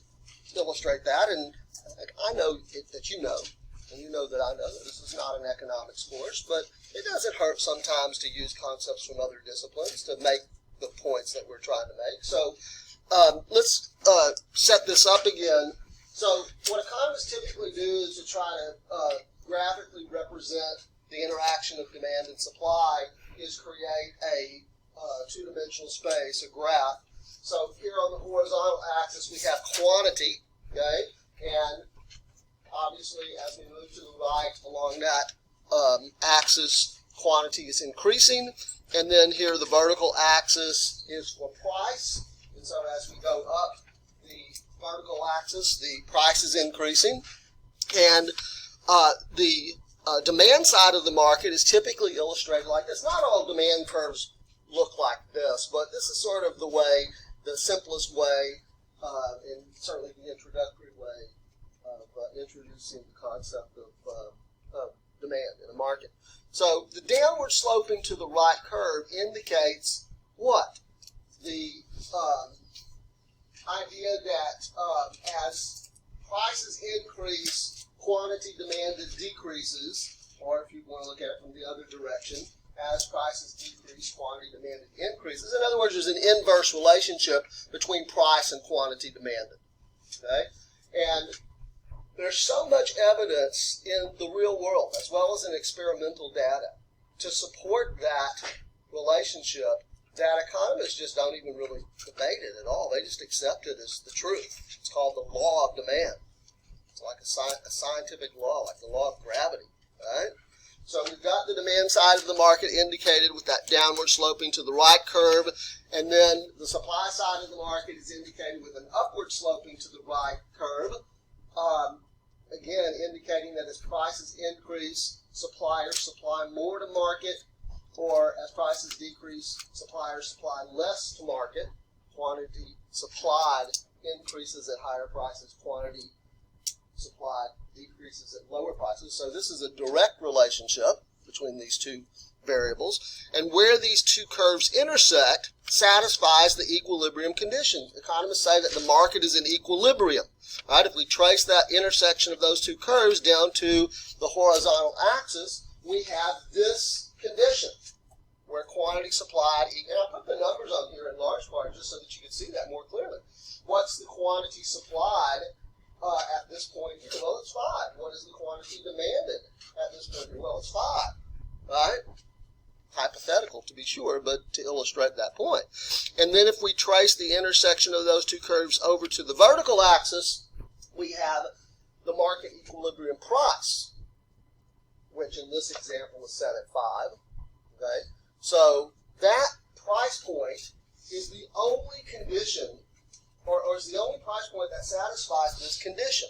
Speaker 1: illustrate that. And I know that you know, and you know that I know that this is not an economics course, but it doesn't hurt sometimes to use concepts from other disciplines to make the points that we're trying to make. So let's set this up again. So what economists typically do is to try to graphically represent the interaction of demand and supply is create a two-dimensional space, a graph. So here on the horizontal axis we have quantity, okay? And obviously as we move to the right along that axis, quantity is increasing. And then here the vertical axis is for price. And so as we go up the vertical axis, the price is increasing. And the demand side of the market is typically illustrated like this. Not all demand curves look like this, but this is sort of the way, the simplest way, and certainly the introductory way of introducing the concept of demand in a market. So the downward sloping to the right curve indicates what? The idea that as prices increase, quantity demanded decreases, or if you want to look at it from the other direction, as prices decrease, quantity demanded increases. In other words, there's an inverse relationship between price and quantity demanded. Okay? And there's so much evidence in the real world, as well as in experimental data, to support that relationship that economists just don't even really debate it at all. They just accept it as the truth. It's called the law of demand. It's like a scientific law, like the law of gravity. Right? So we've got the demand side of the market indicated with that downward sloping to the right curve, and then the supply side of the market is indicated with an upward sloping to the right curve. Again, indicating that as prices increase, suppliers supply more to market, or as prices decrease, suppliers supply less to market. Quantity supplied increases at higher prices, quantity supplied decreases at lower prices. So this is a direct relationship between these two variables, and where these two curves intersect satisfies the equilibrium condition. Economists say that the market is in equilibrium. Right? If we trace that intersection of those two curves down to the horizontal axis, we have this condition where quantity supplied, and I put the numbers on here in large part just so that you can see that more clearly. What's the quantity supplied at this point here? Well, it's 5. What is the quantity demanded at this point here? Well, it's 5. Right? Hypothetical to be sure, but to illustrate that point. And then if we trace the intersection of those two curves over to the vertical axis, we have the market equilibrium price, which in this example is set at 5. Okay? So that price point is the only condition, or is the only price point that satisfies this condition.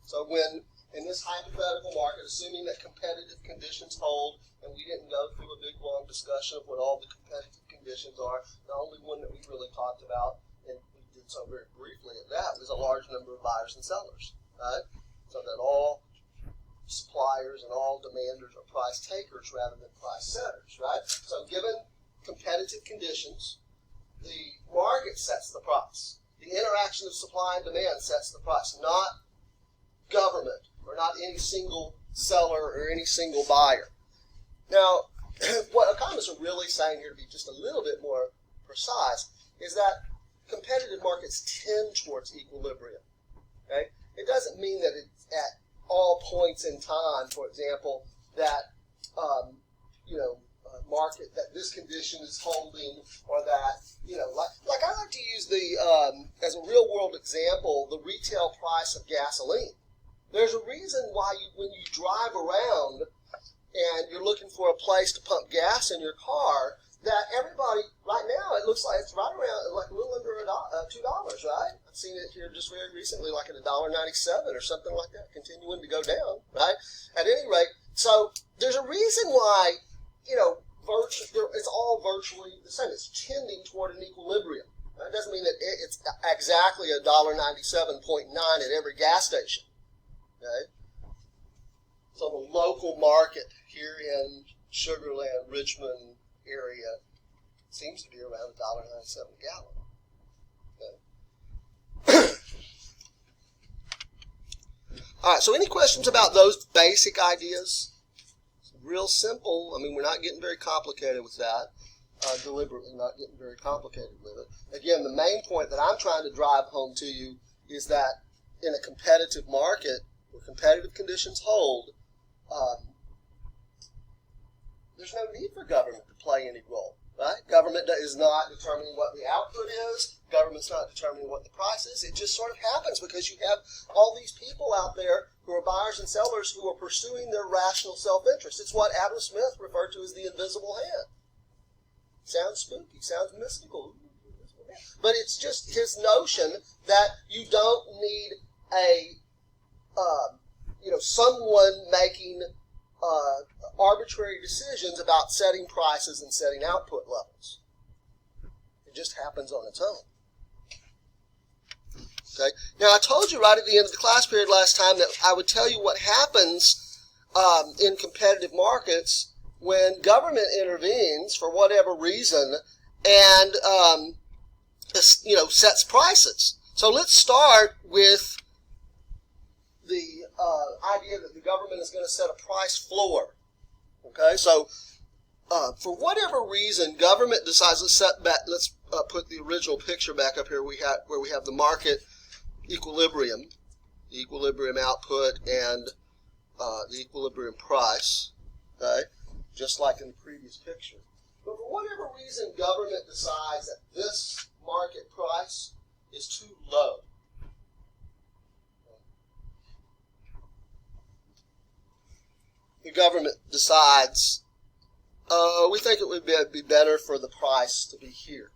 Speaker 1: So when, in this hypothetical market, assuming that competitive conditions hold, and we didn't go through a big, long discussion of what all the competitive conditions are, the only one that we really talked about, and we did so very briefly at that, was a large number of buyers and sellers. Right? So that all suppliers and all demanders are price takers rather than price setters, right? So given competitive conditions, the market sets the price. The interaction of supply and demand sets the price, not government or not any single seller or any single buyer. Now, what economists are really saying here, to be just a little bit more precise, is that competitive markets tend towards equilibrium. Okay? It doesn't mean that it's at all points in time, for example, that market, that this condition is holding, or that, like I like to use the as a real world example, the retail price of gasoline. There's a reason why when you drive around and you're looking for a place to pump gas in your car, that everybody right now, it looks like it's right around like a little under $2, right? I've seen it here just very recently, like at $1.97 or something like that, continuing to go down, right? At any rate, so there's a reason why, it's all virtually the same. It's tending toward an equilibrium. That doesn't mean that it's exactly $1.97.9 at every gas station. Okay? So the local market here in Sugar Land, Richmond area seems to be around $1.97 a gallon. Okay. All right, so any questions about those basic ideas? It's real simple. I mean, we're not getting very complicated with that. Deliberately not getting very complicated with it. Again, the main point that I'm trying to drive home to you is that in a competitive market where competitive conditions hold, there's no need for government to play any role, right? Government is not determining what the output is. Government's not determining what the price is. It just sort of happens because you have all these people out there who are buyers and sellers who are pursuing their rational self-interest. It's what Adam Smith referred to as the invisible hand. Sounds spooky, sounds mystical. But it's just his notion that you don't need someone making arbitrary decisions about setting prices and setting output levels. It just happens on its own. Okay. Now, I told you right at the end of the class period last time that I would tell you what happens in competitive markets when government intervenes for whatever reason and sets prices. So let's start with the idea that the government is going to set a price floor. Okay, so for whatever reason, government decides let's put the original picture back up here. Where we have the market equilibrium, the equilibrium output, and the equilibrium price. Okay, just like in the previous picture. But for whatever reason, government decides that this market price is too low. The government decides, we think it would be better for the price to be here.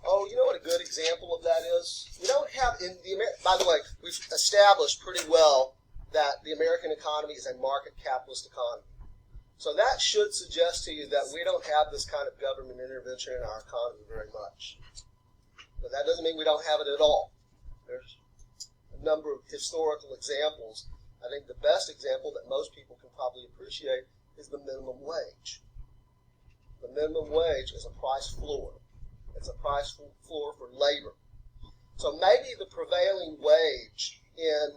Speaker 1: Oh, you know what a good example of that is? We don't have, by the way, we've established pretty well that the American economy is a market capitalist economy. So that should suggest to you that we don't have this kind of government intervention in our economy very much. But that doesn't mean we don't have it at all. There's a number of historical examples I think the best example that most people can probably appreciate is the minimum wage. The minimum wage is a price floor. It's a price floor for labor. So maybe the prevailing wage in,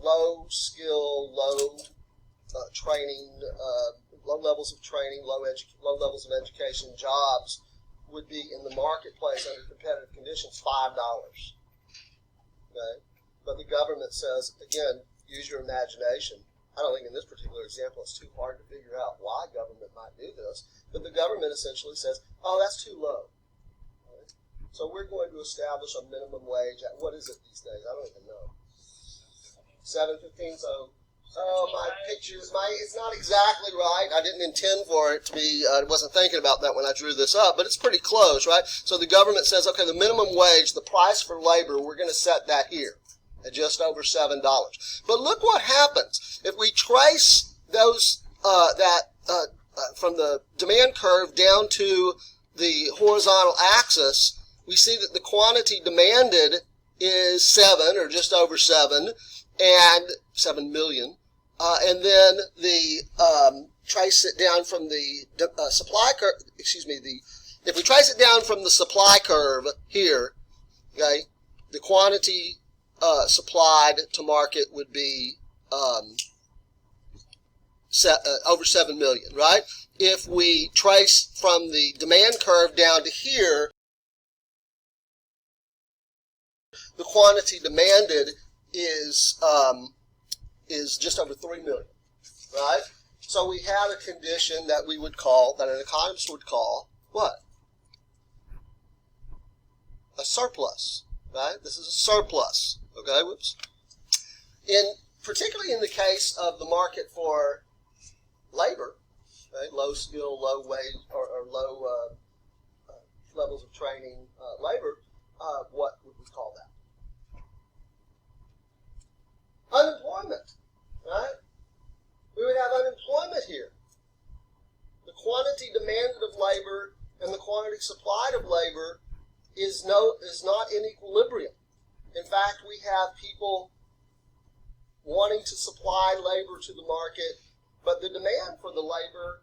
Speaker 1: low skill, low training, low levels of training, low levels of education jobs would be in the marketplace under competitive conditions $5. Okay? But the government says, again, use your imagination. I don't think in this particular example it's too hard to figure out why government might do this. But the government essentially says, oh, that's too low. Right? So we're going to establish a minimum wage at, what is it these days? I don't even know. $7.15, so my pictures, it's not exactly right. I didn't intend for it to be, I wasn't thinking about that when I drew this up, but it's pretty close, right? So the government says, okay, the minimum wage, the price for labor, we're going to set that here at just over $7. But look what happens. If we trace those, from the demand curve down to the horizontal axis, we see that the quantity demanded is 7 or just over 7, and 7 million. And then the trace it down from the supply curve, if we trace it down from the supply curve here, okay, the quantity supplied to market would be over 7 million, right? If we trace from the demand curve down to here, the quantity demanded is just over 3 million, right? So we have a condition that we would call, that an economist would call, what? A surplus, right? This is a surplus, okay? Whoops. Particularly in the case of the market for labor, right? Low skill, low wage, or low levels of training labor, what would we call that? Unemployment, right? We would have unemployment here. The quantity demanded of labor and the quantity supplied of labor is not in equilibrium. In fact, we have people wanting to supply labor to the market, but the demand for the labor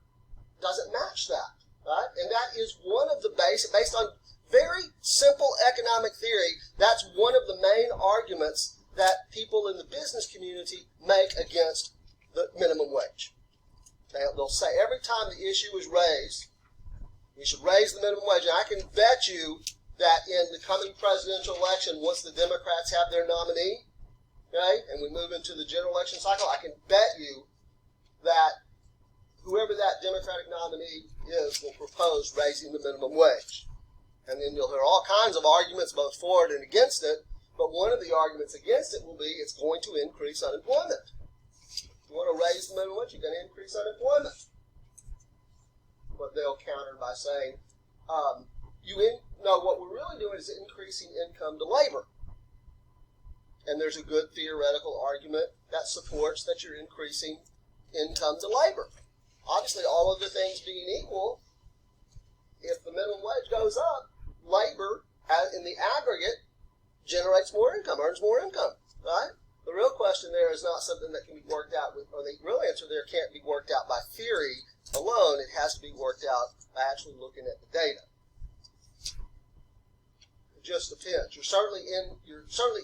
Speaker 1: doesn't match that, right? And that is one of the based on very simple economic theory, that's one of the main arguments that people in the business community make against the minimum wage. They'll say every time the issue is raised, we should raise the minimum wage. And I can bet you that in the coming presidential election, once the Democrats have their nominee, okay, and we move into the general election cycle, I can bet you that whoever that Democratic nominee is will propose raising the minimum wage. And then you'll hear all kinds of arguments both for it and against it. But one of the arguments against it will be it's going to increase unemployment. If you want to raise the minimum wage, you're going to increase unemployment. But they'll counter by saying, what we're really doing is increasing income to labor. And there's a good theoretical argument that supports that you're increasing income to labor. Obviously, all other things being equal, if the minimum wage goes up, labor, in the aggregate, generates more income, earns more income, right? The real question there is not something that can be worked out with, or the real answer there can't be worked out by theory alone. It has to be worked out by actually looking at the data. It just depends. You're certainly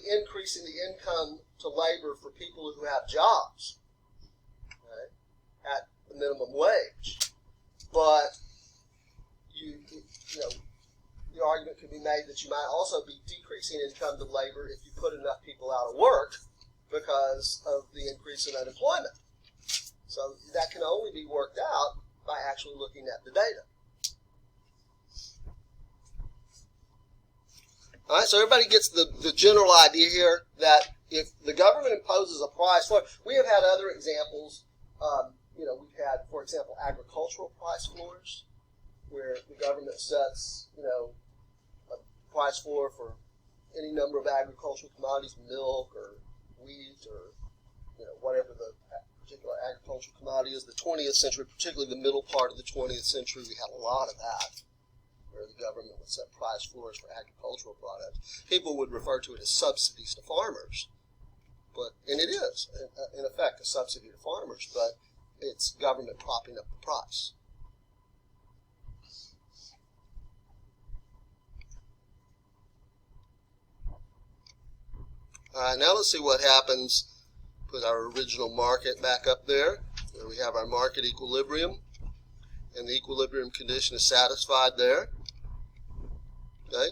Speaker 1: increasing the income to labor for people who have jobs, right, at the minimum wage, but the argument could be made that you might also be decreasing income to labor if you put enough people out of work because of the increase in unemployment. So that can only be worked out by actually looking at the data. All right, so everybody gets the general idea here that if the government imposes a price floor, we have had other examples. We've had, for example, agricultural price floors, where the government sets, a price floor for any number of agricultural commodities, milk or wheat or, whatever the particular agricultural commodity is. The 20th century, particularly the middle part of the 20th century, we had a lot of that, where the government would set price floors for agricultural products. People would refer to it as subsidies to farmers. And it is, in effect, a subsidy to farmers, but it's government propping up the price. All right, now let's see what happens. Put our original market back up there, where we have our market equilibrium, and the equilibrium condition is satisfied there. Okay,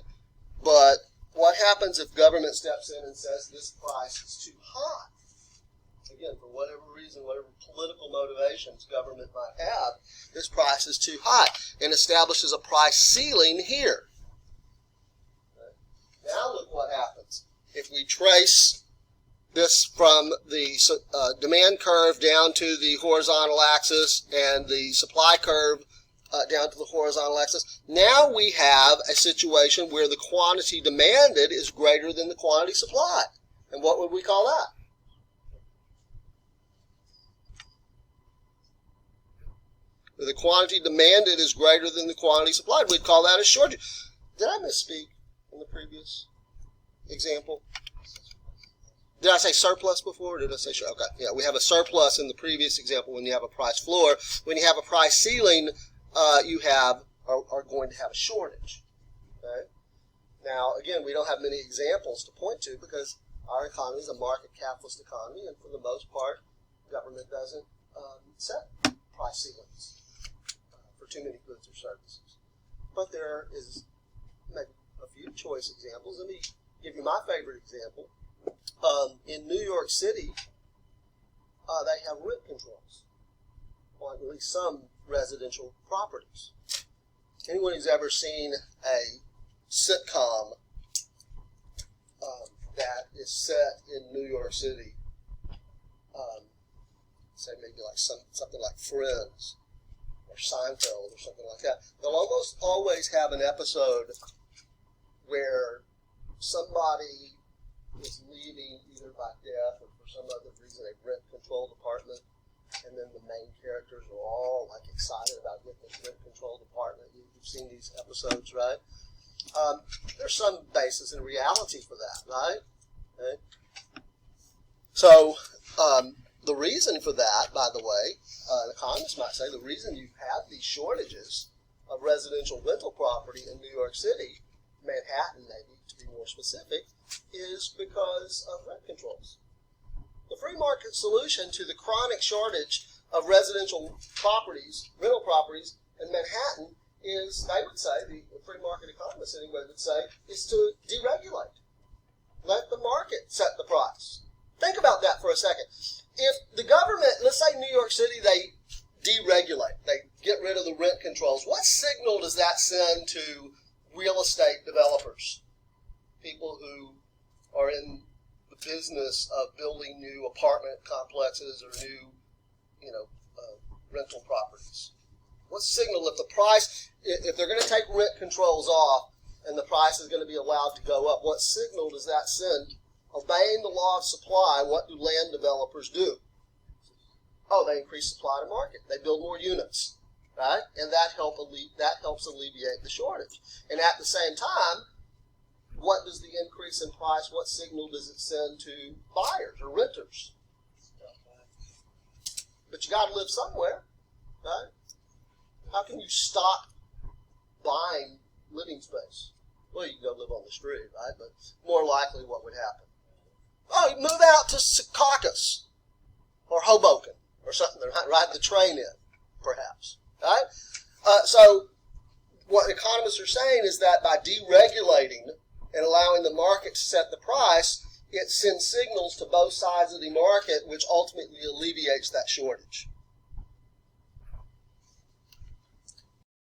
Speaker 1: but what happens if government steps in and says this price is too high? Again, for whatever reason, whatever political motivations government might have, this price is too high and establishes a price ceiling here. Okay. Now look what happens. If we trace this from the demand curve down to the horizontal axis and the supply curve down to the horizontal axis, now we have a situation where the quantity demanded is greater than the quantity supplied. And what would we call that? Where the quantity demanded is greater than the quantity supplied, we'd call that a shortage. Did I misspeak in the previous example? Did I say surplus before, or did I say sure? Okay, yeah, we have a surplus in the previous example when you have a price floor. When you have a price ceiling, you are going to have a shortage. Okay? Now, again, we don't have many examples to point to because our economy is a market capitalist economy, and for the most part, government doesn't set price ceilings for too many goods or services. But there is maybe a few choice examples. Let me give you my favorite example. In New York City, they have rent controls on at least some residential properties. Anyone who's ever seen a sitcom that is set in New York City, say maybe like something like Friends or Seinfeld or something like that, they'll almost always have an episode where somebody is leaving either by death or for some other reason a rent-controlled apartment, and then the main characters are all like excited about getting this rent-controlled apartment. You've seen these episodes, right? There's some basis in reality for that, right? Okay. So the reason for that, by the way, economists might say the reason you've had these shortages of residential rental property in New York City, Manhattan maybe to be more specific, is because of rent controls. The free market solution to the chronic shortage of residential properties, rental properties in Manhattan is, they would say, the free market economists anyway would say, is to deregulate. Let the market set the price. Think about that for a second. If the government, let's say New York City, they deregulate, they get rid of the rent controls, what signal does that send to real estate developers? People who are in the business of building new apartment complexes or new, rental properties. What signal if the price, if they're going to take rent controls off and the price is going to be allowed to go up, what signal does that send? Obeying the law of supply, what do land developers do? Oh, they increase supply to market. They build more units, right? And that helps alleviate the shortage. And at the same time, what does the increase in price, what signal does it send to buyers or renters? But you got to live somewhere, right? How can you stop buying living space? Well, you can go live on the street, right? But more likely what would happen? Oh, you move out to Secaucus or Hoboken or something, ride the train in, perhaps, right? So what economists are saying is that by deregulating and allowing the market to set the price, it sends signals to both sides of the market, which ultimately alleviates that shortage.